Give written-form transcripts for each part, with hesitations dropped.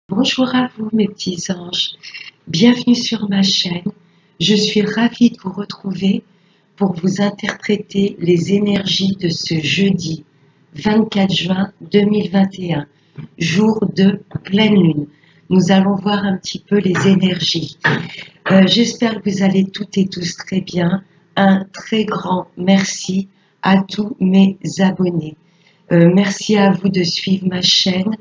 Bonjour à vous mes petits anges, bienvenue sur ma chaîne. Je suis ravie de vous retrouver pour vous interpréter les énergies de ce jeudi 24 juin 2021, jour de pleine lune. Nous allons voir un petit peu les énergies. J'espère que vous allez toutes et tous très bien. Un très grand merci à tous mes abonnés. Merci à vous de suivre ma chaîne,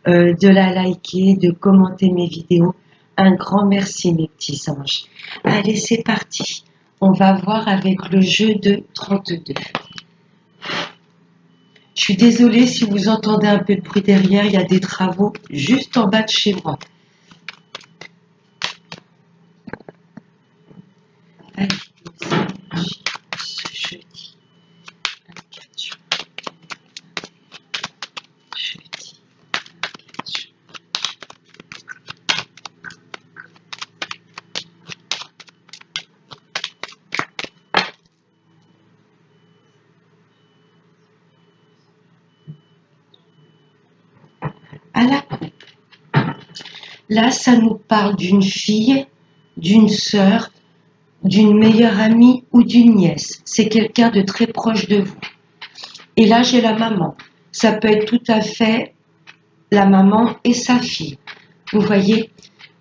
de la liker, de commenter mes vidéos. Un grand merci mes petits anges. Allez, c'est parti. On va voir avec le jeu de 32. Je suis désolée si vous entendez un peu de bruit derrière, il y a des travaux juste en bas de chez moi. Allez, ce jeudi 24 juin. Jeudi 24 juin. À la coupe. Là, ça nous parle d'une fille, d'une sœur, d'une meilleure amie ou d'une nièce. C'est quelqu'un de très proche de vous. Et là, j'ai la maman. Ça peut être tout à fait la maman et sa fille. Vous voyez,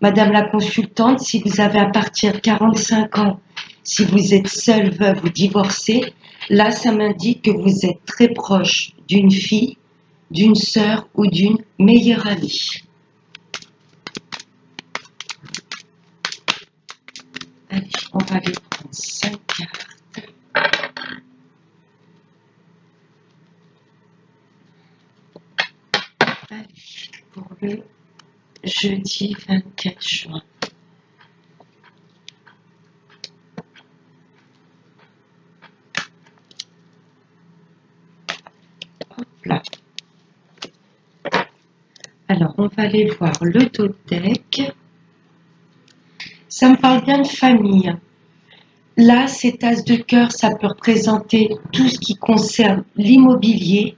Madame la consultante, si vous avez à partir de 45 ans, si vous êtes seule, veuve ou divorcée, là, ça m'indique que vous êtes très proche d'une fille, d'une sœur ou d'une meilleure amie. Allez, on va aller prendre 5 cartes. Allez, pour le jeudi 24 juin. Hop là. Alors, on va aller voir le todeck. Ça me parle bien de famille. Là, cet as de cœur, ça peut représenter tout ce qui concerne l'immobilier,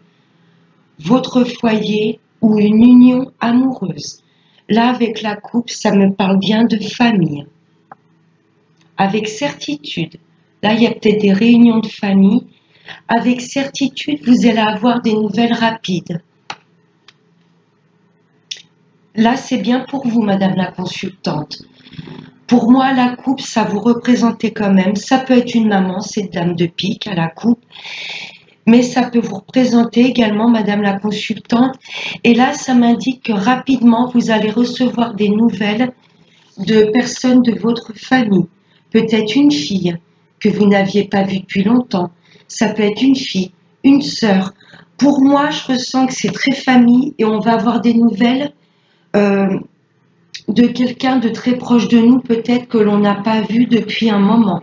votre foyer ou une union amoureuse. Là, avec la coupe, ça me parle bien de famille. Avec certitude, là, il y a peut-être des réunions de famille. Avec certitude, vous allez avoir des nouvelles rapides. Là, c'est bien pour vous, Madame la consultante. Pour moi, la coupe, ça vous représentait quand même. Ça peut être une maman, cette dame de pique à la coupe. Mais ça peut vous représenter également, Madame la consultante. Et là, ça m'indique que rapidement, vous allez recevoir des nouvelles de personnes de votre famille. Peut-être une fille que vous n'aviez pas vue depuis longtemps. Ça peut être une fille, une sœur. Pour moi, je ressens que c'est très famille et on va avoir des nouvelles de quelqu'un de très proche de nous, peut-être que l'on n'a pas vu depuis un moment.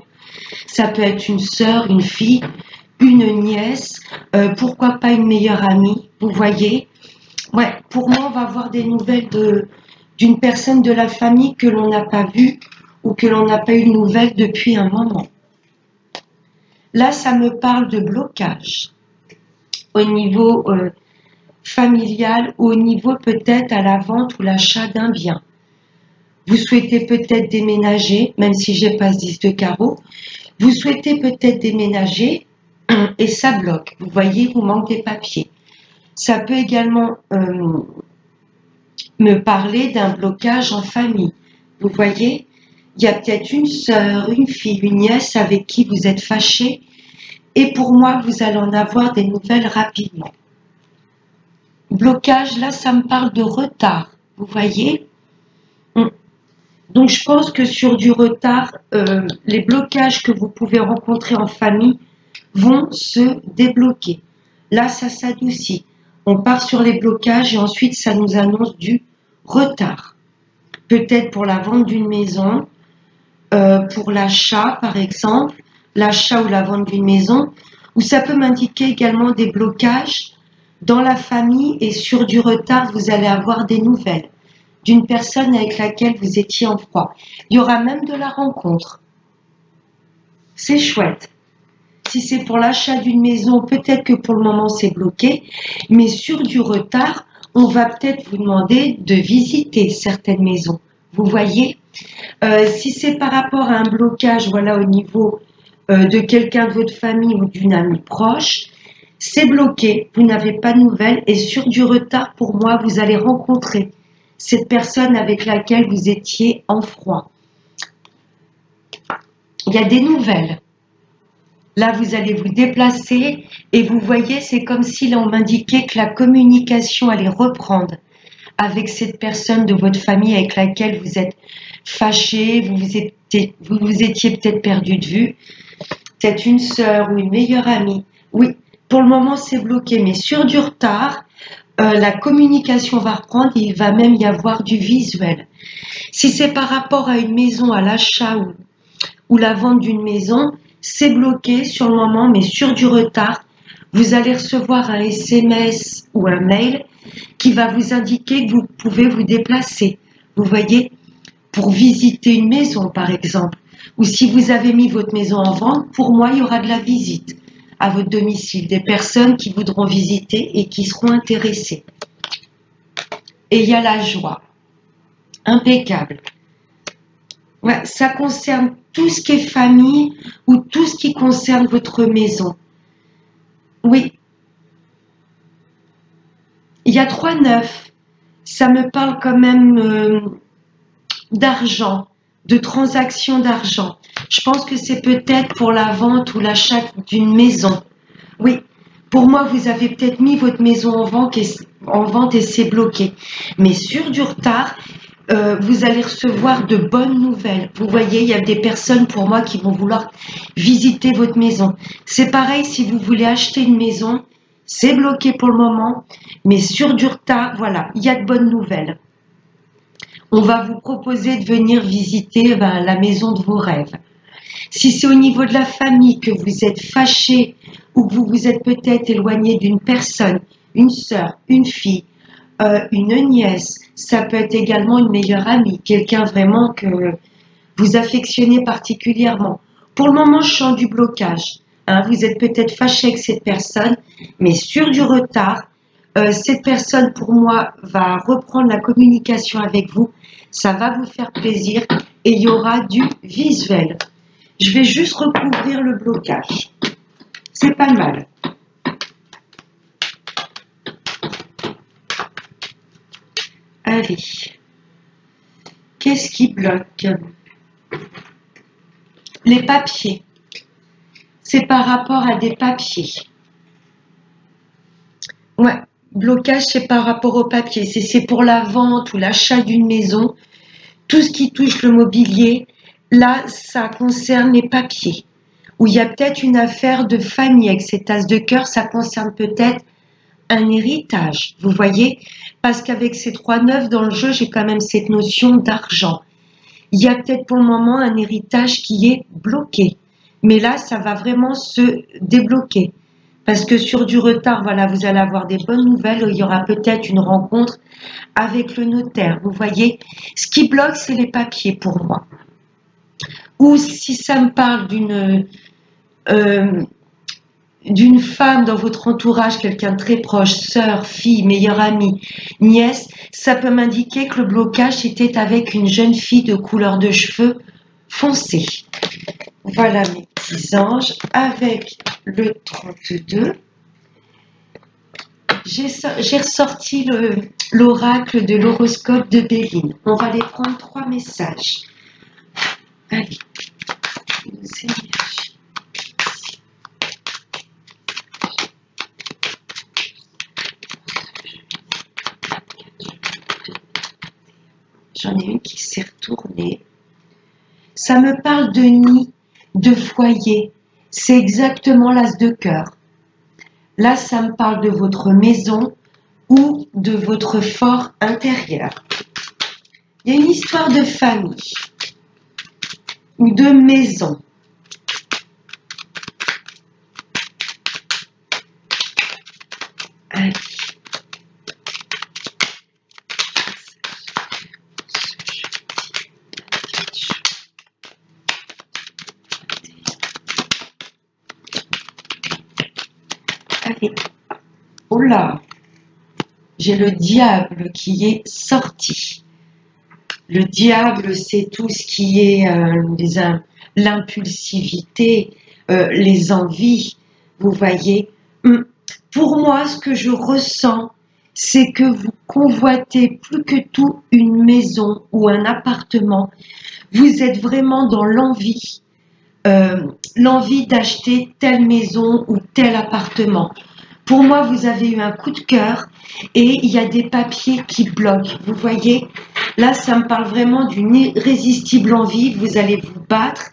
Ça peut être une sœur, une fille, une nièce, pourquoi pas une meilleure amie, vous voyez. Ouais, pour moi, on va avoir des nouvelles d'une personne de la famille que l'on n'a pas vue ou que l'on n'a pas eu de nouvelles depuis un moment. Là, ça me parle de blocage au niveau familial ou au niveau peut-être à la vente ou l'achat d'un bien. Vous souhaitez peut-être déménager, même si j'ai pas ce 10 de carreau. Vous souhaitez peut-être déménager et ça bloque. Vous voyez, vous manquez des papiers. Ça peut également me parler d'un blocage en famille. Vous voyez, il y a peut-être une sœur, une fille, une nièce avec qui vous êtes fâché. Et pour moi, vous allez en avoir des nouvelles rapidement. Blocage, là, ça me parle de retard. Vous voyez? Donc, je pense que sur du retard, les blocages que vous pouvez rencontrer en famille vont se débloquer. Là, ça s'adoucit. On part sur les blocages et ensuite, ça nous annonce du retard. Peut-être pour la vente d'une maison, pour l'achat, par exemple, l'achat ou la vente d'une maison, ou ça peut m'indiquer également des blocages dans la famille et sur du retard, vous allez avoir des nouvelles d'une personne avec laquelle vous étiez en froid. Il y aura même de la rencontre. C'est chouette. Si c'est pour l'achat d'une maison, peut-être que pour le moment c'est bloqué, mais sur du retard, on va peut-être vous demander de visiter certaines maisons. Vous voyez, si c'est par rapport à un blocage, voilà, au niveau de quelqu'un de votre famille ou d'une amie proche, c'est bloqué, vous n'avez pas de nouvelles et sur du retard, pour moi, vous allez rencontrer cette personne avec laquelle vous étiez en froid. Il y a des nouvelles. Là, vous allez vous déplacer et vous voyez, c'est comme si là, on m'indiquait que la communication allait reprendre avec cette personne de votre famille avec laquelle vous êtes fâché, vous vous étiez peut-être perdu de vue, peut-être une sœur ou une meilleure amie. Oui, pour le moment, c'est bloqué, mais sur du retard, la communication va reprendre et il va même y avoir du visuel. Si c'est par rapport à une maison, à l'achat ou la vente d'une maison, c'est bloqué sur le moment, mais sur du retard, vous allez recevoir un SMS ou un mail qui va vous indiquer que vous pouvez vous déplacer. Vous voyez, pour visiter une maison, par exemple. Ou si vous avez mis votre maison en vente, pour moi, il y aura de la visite à votre domicile, des personnes qui voudront visiter et qui seront intéressées. Et il y a la joie. Impeccable. Ouais, ça concerne tout ce qui est famille ou tout ce qui concerne votre maison. Oui. Il y a 3-9. Ça me parle quand même d'argent, de transactions d'argent. Je pense que c'est peut-être pour la vente ou l'achat d'une maison. Oui, pour moi, vous avez peut-être mis votre maison en vente et c'est bloqué. Mais sur du retard, vous allez recevoir de bonnes nouvelles. Vous voyez, il y a des personnes pour moi qui vont vouloir visiter votre maison. C'est pareil si vous voulez acheter une maison, c'est bloqué pour le moment, mais sur du retard, voilà, il y a de bonnes nouvelles. On va vous proposer de venir visiter la maison de vos rêves. Si c'est au niveau de la famille que vous êtes fâché ou que vous vous êtes peut-être éloigné d'une personne, une sœur, une fille, une nièce, ça peut être également une meilleure amie, quelqu'un vraiment que vous affectionnez particulièrement. Pour le moment, je sens du blocage. Hein, vous êtes peut-être fâché avec cette personne, mais sur du retard, cette personne, pour moi, va reprendre la communication avec vous. Ça va vous faire plaisir et il y aura du visuel. Je vais juste recouvrir le blocage. C'est pas mal. Allez. Qu'est-ce qui bloque? Les papiers. C'est par rapport à des papiers. Ouais. Blocage, c'est par rapport aux papiers. C'est pour la vente ou l'achat d'une maison. Tout ce qui touche le mobilier, là, ça concerne les papiers. Où il y a peut-être une affaire de famille avec ces tasses de cœur, ça concerne peut-être un héritage. Vous voyez? Parce qu'avec ces 3-9 dans le jeu, j'ai quand même cette notion d'argent. Il y a peut-être pour le moment un héritage qui est bloqué. Mais là, ça va vraiment se débloquer. Parce que sur du retard, voilà, vous allez avoir des bonnes nouvelles. Il y aura peut-être une rencontre avec le notaire. Vous voyez, ce qui bloque, c'est les papiers pour moi. Ou si ça me parle d'une femme dans votre entourage, quelqu'un de très proche, sœur, fille, meilleure amie, nièce, ça peut m'indiquer que le blocage était avec une jeune fille de couleur de cheveux foncé. Voilà mes petits anges, avec le 32. J'ai ressorti l'oracle de l'horoscope de Béline. On va les prendre 3 messages. Allez, j'en ai une qui s'est retournée. Ça me parle de nid, de foyer. C'est exactement l'as de cœur. Là, ça me parle de votre maison ou de votre fort intérieur. Il y a une histoire de famille ou de maison. Allez. Allez. Oh là, j'ai le diable qui est sorti. Le diable, c'est tout ce qui est l'impulsivité, les envies, vous voyez. Pour moi, ce que je ressens, c'est que vous convoitez plus que tout une maison ou un appartement. Vous êtes vraiment dans l'envie, l'envie d'acheter telle maison ou tel appartement. Pour moi, vous avez eu un coup de cœur et il y a des papiers qui bloquent. Vous voyez, là, ça me parle vraiment d'une irrésistible envie. Vous allez vous battre.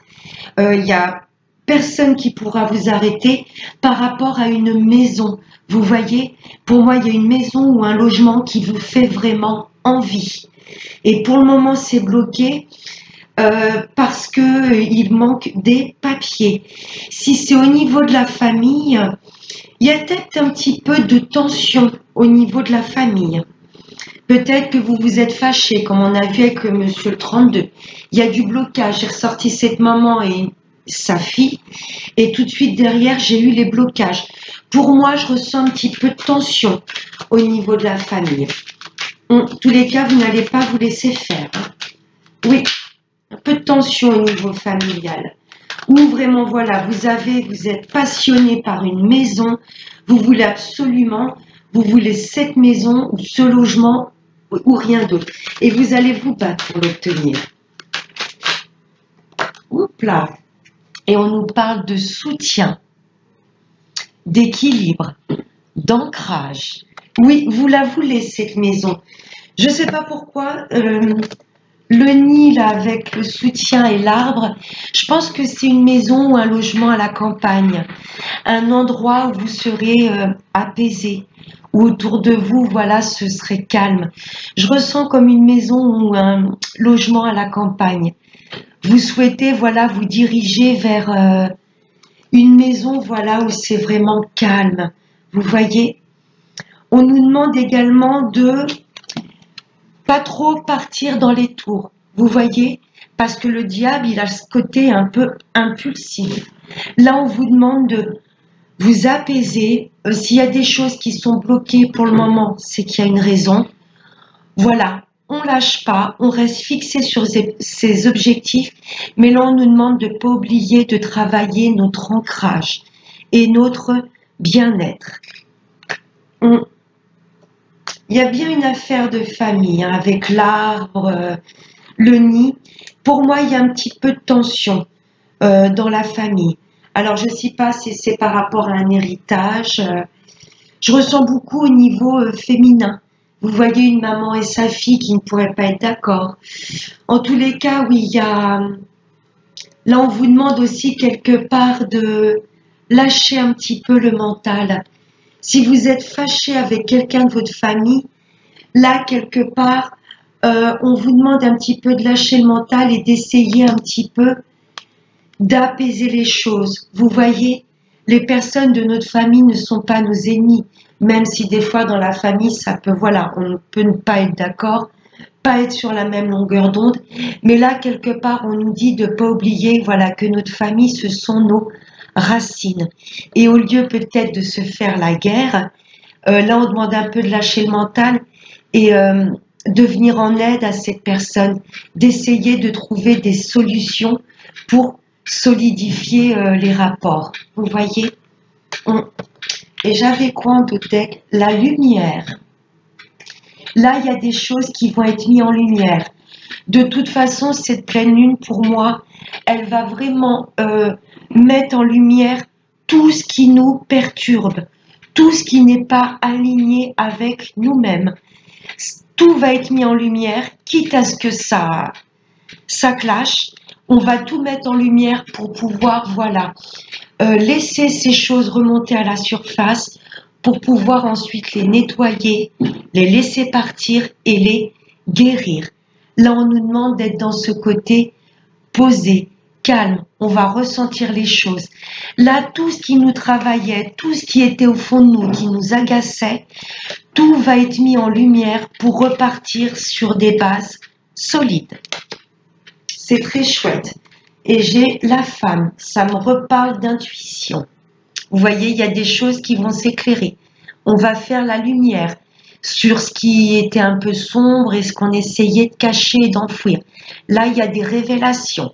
Il y a personne qui pourra vous arrêter par rapport à une maison. Vous voyez, pour moi, il y a une maison ou un logement qui vous fait vraiment envie. Et pour le moment, c'est bloqué parce que il manque des papiers. Si c'est au niveau de la famille, il y a peut-être un petit peu de tension au niveau de la famille. Peut-être que vous vous êtes fâché, comme on a vu avec Monsieur le 32. Il y a du blocage. J'ai ressorti cette maman et sa fille, et tout de suite derrière, j'ai eu les blocages. Pour moi, je ressens un petit peu de tension au niveau de la famille. En tous les cas, vous n'allez pas vous laisser faire. Oui, un peu de tension au niveau familial. Ou vraiment, voilà, vous êtes passionné par une maison, vous voulez absolument, vous voulez cette maison ou ce logement ou rien d'autre. Et vous allez vous battre pour l'obtenir. Oups là. Et on nous parle de soutien, d'équilibre, d'ancrage. Oui, vous la voulez cette maison. Je ne sais pas pourquoi, le nid là avec le soutien et l'arbre, je pense que c'est une maison ou un logement à la campagne, un endroit où vous serez apaisé, où autour de vous, voilà, ce serait calme. Je ressens comme une maison ou un logement à la campagne. Vous souhaitez, voilà, vous diriger vers une maison, voilà, où c'est vraiment calme. Vous voyez, on nous demande également de pas trop partir dans les tours. Vous voyez, parce que le diable, il a ce côté un peu impulsif. Là, on vous demande de vous apaiser. S'il y a des choses qui sont bloquées pour le moment, c'est qu'il y a une raison. Voilà. On lâche pas, on reste fixé sur ses objectifs, mais là on nous demande de ne pas oublier de travailler notre ancrage et notre bien-être. Il y a bien une affaire de famille hein, avec l'arbre, le nid. Pour moi, il y a un petit peu de tension dans la famille. Alors je ne sais pas si c'est par rapport à un héritage. Je ressens beaucoup au niveau féminin. Vous voyez une maman et sa fille qui ne pourraient pas être d'accord. En tous les cas, oui, il y a... Là, on vous demande aussi quelque part de lâcher un petit peu le mental. Si vous êtes fâché avec quelqu'un de votre famille, là, quelque part, on vous demande un petit peu de lâcher le mental et d'essayer un petit peu d'apaiser les choses. Vous voyez, les personnes de notre famille ne sont pas nos ennemis. Même si des fois dans la famille, ça peut, voilà, on peut ne pas être d'accord, pas être sur la même longueur d'onde. Mais là, quelque part, on nous dit de ne pas oublier, voilà, que notre famille, ce sont nos racines. Et au lieu peut-être de se faire la guerre, là, on demande un peu de lâcher le mental et de venir en aide à cette personne, d'essayer de trouver des solutions pour solidifier les rapports. Vous voyez? Et j'avais quoi en totec? La lumière. Là, il y a des choses qui vont être mises en lumière. De toute façon, cette pleine lune, pour moi, elle va vraiment mettre en lumière tout ce qui nous perturbe, tout ce qui n'est pas aligné avec nous-mêmes. Tout va être mis en lumière, quitte à ce que ça clash. On va tout mettre en lumière pour pouvoir, voilà, laisser ces choses remonter à la surface pour pouvoir ensuite les nettoyer, les laisser partir et les guérir. Là, on nous demande d'être dans ce côté posé, calme. On va ressentir les choses. Là, tout ce qui nous travaillait, tout ce qui était au fond de nous, qui nous agaçait, tout va être mis en lumière pour repartir sur des bases solides. C'est très chouette. Et j'ai la femme, ça me reparle d'intuition. Vous voyez, il y a des choses qui vont s'éclairer. On va faire la lumière sur ce qui était un peu sombre et ce qu'on essayait de cacher et d'enfouir. Là, il y a des révélations.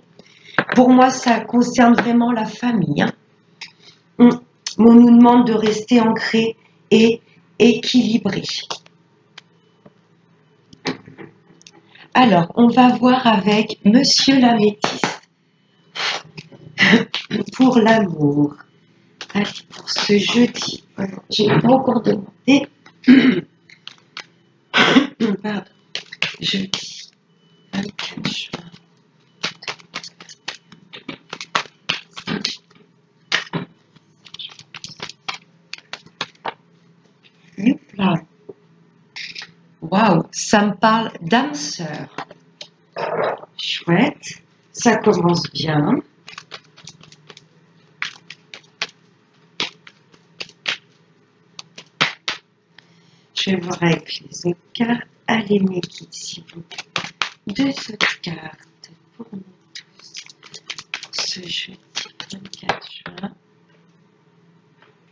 Pour moi, ça concerne vraiment la famille. Hein. On nous demande de rester ancré et équilibré. Alors, on va voir avec Monsieur l'améthyste pour l'amour. Allez, pour ce jeudi. J'ai pas encore demandé. Pardon. Jeudi 24 juin. Youpla. Waouh, ça me parle d'âme sœur. Chouette, ça commence bien. Je vais voir avec les autres cartes. Allez, mes guides, s'il vous plaît. 2 autres cartes pour nous tous. Pour ce jeudi 24 juin.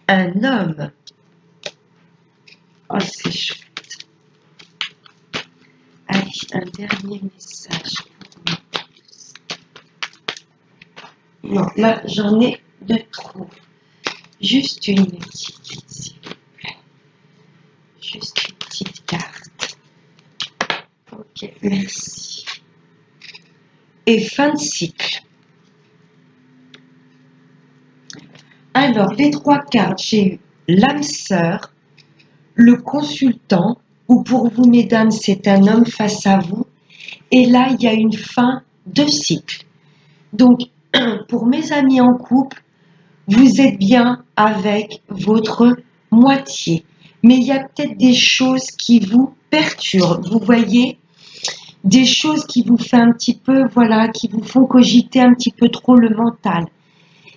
Un homme. Oh, c'est chouette. Allez, un dernier message pour nous tous. Non, là, j'en ai de trop. Juste une petite guide, s'il vous plaît. Juste une petite carte. Ok, merci. Et fin de cycle. Alors, les 3 cartes, j'ai eu l'âme sœur, le consultant, ou pour vous, mesdames, c'est un homme face à vous. Et là, il y a une fin de cycle. Donc, pour mes amis en couple, vous êtes bien avec votre moitié. Mais il y a peut-être des choses qui vous perturbent. Vous voyez, des choses qui vous font un petit peu, voilà, qui vous font cogiter un petit peu trop le mental.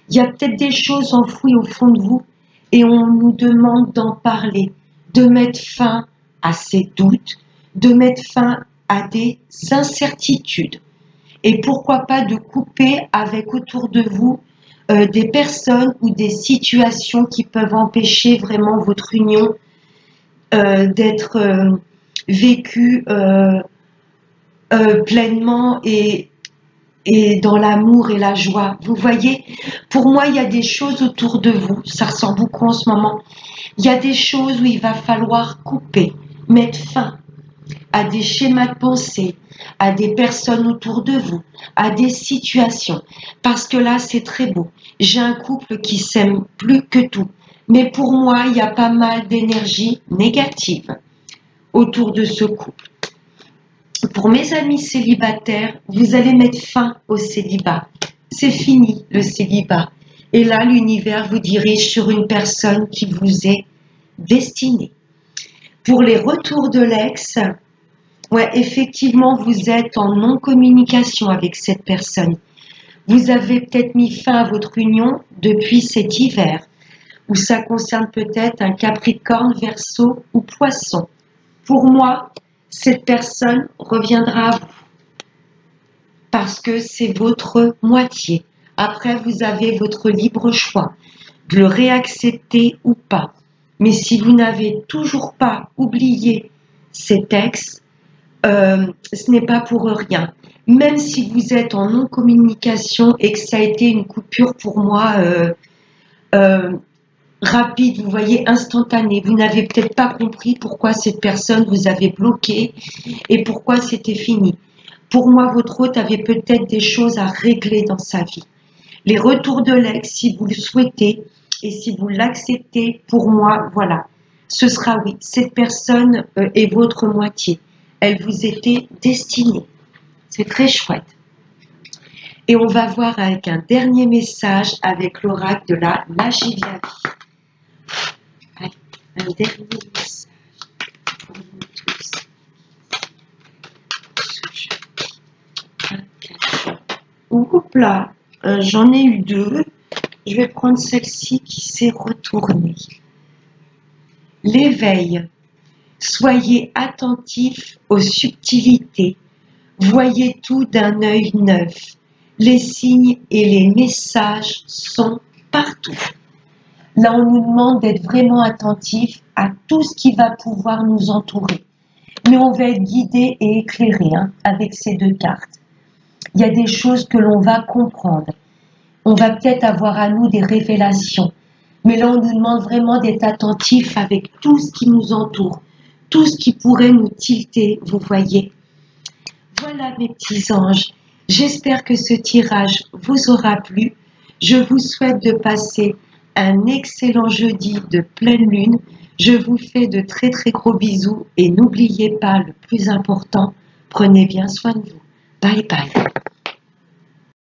Il y a peut-être des choses enfouies au fond de vous et on nous demande d'en parler, de mettre fin à ces doutes, de mettre fin à des incertitudes. Et pourquoi pas de couper avec autour de vous des personnes ou des situations qui peuvent empêcher vraiment votre union d'être vécue pleinement et dans l'amour et la joie. Vous voyez, pour moi, il y a des choses autour de vous, ça ressort beaucoup en ce moment, il y a des choses où il va falloir couper, mettre fin à des schémas de pensée, à des personnes autour de vous, à des situations. Parce que là, c'est très beau. J'ai un couple qui s'aime plus que tout. Mais pour moi, il y a pas mal d'énergie négative autour de ce couple. Pour mes amis célibataires, vous allez mettre fin au célibat. C'est fini le célibat. Et là, l'univers vous dirige sur une personne qui vous est destinée. Pour les retours de l'ex, ouais, effectivement, vous êtes en non-communication avec cette personne. Vous avez peut-être mis fin à votre union depuis cet hiver, ou ça concerne peut-être un Capricorne, Verseau ou Poisson. Pour moi, cette personne reviendra à vous parce que c'est votre moitié. Après, vous avez votre libre choix de le réaccepter ou pas. Mais si vous n'avez toujours pas oublié cet ex, ce n'est pas pour rien. Même si vous êtes en non-communication et que ça a été une coupure pour moi rapide, vous voyez, instantanée. Vous n'avez peut-être pas compris pourquoi cette personne vous avait bloqué et pourquoi c'était fini. Pour moi, votre hôte avait peut-être des choses à régler dans sa vie. Les retours de l'ex, si vous le souhaitez et si vous l'acceptez, pour moi, voilà, ce sera oui. Cette personne est votre moitié. Elle vous était destinée. C'est très chouette. Et on va voir avec un dernier message avec l'oracle de la magie de la vie. Allez, un dernier message pour nous tous. Oups là, j'en ai eu 2. Je vais prendre celle-ci qui s'est retournée. L'éveil. Soyez attentifs aux subtilités. Voyez tout d'un œil neuf. Les signes et les messages sont partout. Là, on nous demande d'être vraiment attentif à tout ce qui va pouvoir nous entourer. Mais on va être guidé et éclairé avec ces deux cartes. Il y a des choses que l'on va comprendre. On va peut-être avoir à nous des révélations. Mais là, on nous demande vraiment d'être attentif avec tout ce qui nous entoure, tout ce qui pourrait nous tilter, vous voyez. Voilà mes petits anges. J'espère que ce tirage vous aura plu. Je vous souhaite de passer un excellent jeudi de pleine lune. Je vous fais de très très gros bisous et n'oubliez pas le plus important, prenez bien soin de vous. Bye bye.